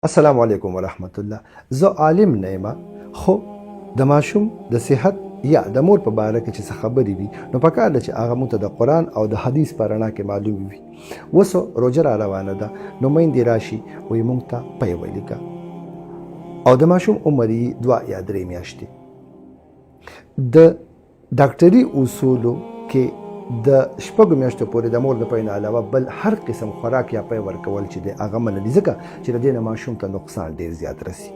السلام علیکم ورحمت الله. زه عالم نه یم، خو د ماشوم د صحت یا د مور په باره کې چې څه خبرې وي نو پکار ده چې هغه موږ ته د قرآن او د حدیث په رڼا کې معلوم وي. اوس روژه را روانه ده نو میندې راشي وایي موږ ته پیل ولیکه او د ماشوم عمر یې 2 یا 3 میاشتې. د ډاکټري اصولو کې د 6 میاشتو پورې د مور د پای نه علاوه بل هر قسم خوراک یا پای ورکول چې د هغه منلي، ځکه چې د دې نه ماشوم ته نقصان ډېر زیات رسي.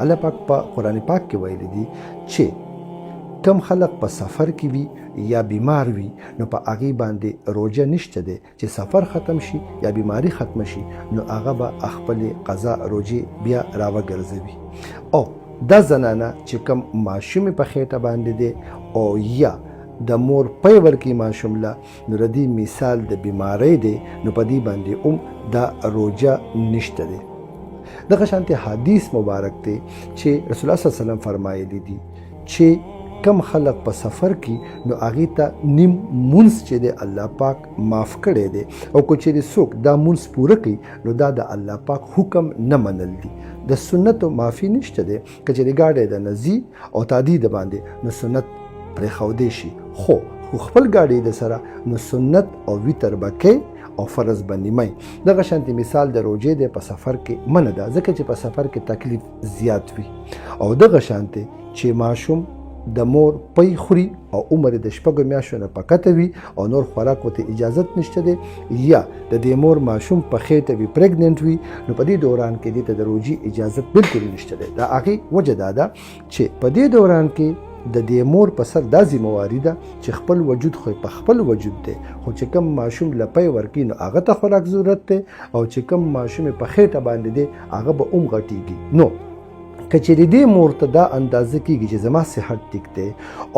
الله پاک په قرآن پاک کې ویلي دي چې کم خلق په سفر کې وي یا بیمار وي نو په هغې باندې روژه نشته دی چې سفر ختم شي یا بیماری ختم شي نو هغه به خپلې قضا روژې بیا راوګرځوي. او دا زنانه چې کم ماشوم په خېټه باندې دی او یا د مور پی ورکي ماشوم له نو د دې مثال د بیماری دی نو په دې باندې دا روژه نشته دی. دغه شانتې حدیث مبارک دی چې رسول الله صلی الله علیه وسلم فرمایلی دي چې کم خلق په سفر کې نو هغې ته نیم مونځ چې دی الله پاک معاف کړی دی او که چېرې څوک دا مونځ پوره کوي نو دا د الله پاک حکم نه منل دي. د سنتو معافي نشته دی، که چېرې ګاډی د نزي او تعدي د باندې نو سنت پرېښودی شي، خو خپل ګاډی د سره نو سنت او ویتر به کوي او فرض به نیمه. دغه شانتې مثال د روژې دی په سفر کې منع ده، ځکه چې په سفر کې تکلیف زیات وي. او دغه شانتې چې ماشوم د مور پی خوري او عمر د 6 میاشتو نه پکته وي او نور خوراک ورته اجازت نشته دی، یا د دې مور ماشوم په خېټه وي پریګننټ وي نو په دې دوران کې دې ته د روژې اجازت بالکل نشته دی. دا هغې وجه دا ده چې په دې دوران کې د دې مور په سر دا ذمواري ده چې خپل وجود خو په خپل وجود دی، خو چې کم ماشوم لپی ورکي نو هغه ته خوراک ضرورت دی او چې کم ماشوم په خېټه باندې دی هغه به غټیږي. نو که چېرې دې مور ته دا اندازه کېږي چې زما صحت ټیک دی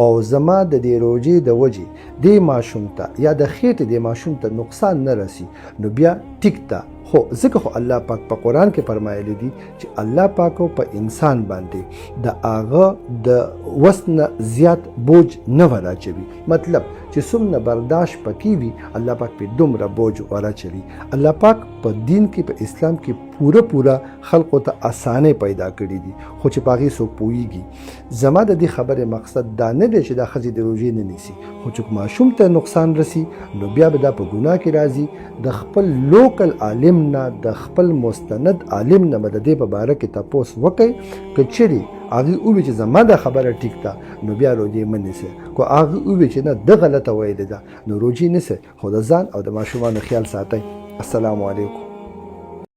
او زما د دې روژې د وجې دې ماشوم ته یا د خېټې دې ماشوم ته نقصان نه رسي نو بیا ټیک ده. خو ځکه خو الله پاک په قرآن کې فرمایلی دي چې الله پاک په انسان باندې د هغه د وس نه زیات بوج نه وراچوي، مطلب چې څومره برداشت پکې وي الله پاک په دومره بوج وراچوي. الله پاک په دین کې په اسلام کې پوره خلقو ته اسانه پیدا کړي دي، خو چې پاغي څوک پوهیږي. زما د دې خبرې مقصد دا نه دی چې دا ښځې د روژې نه نیسي، خو چې ماشوم ته نقصان رسي نو بیا به دا په ګناه کې راځي. د خپل لوکل عالم نه د خپل مستند عالم نه به د دې په باره کې تپوس وکړئ. که چېرې هغې ووي چې زما دا خبره ټیک ده نو بیا روژې مه نیسئ، که هغې ووي چې نه ده غلطه ویلې ده نو روژې نیسئ، خو د ځان او د ماشومانو خیال ساتئ. السلام علیکم.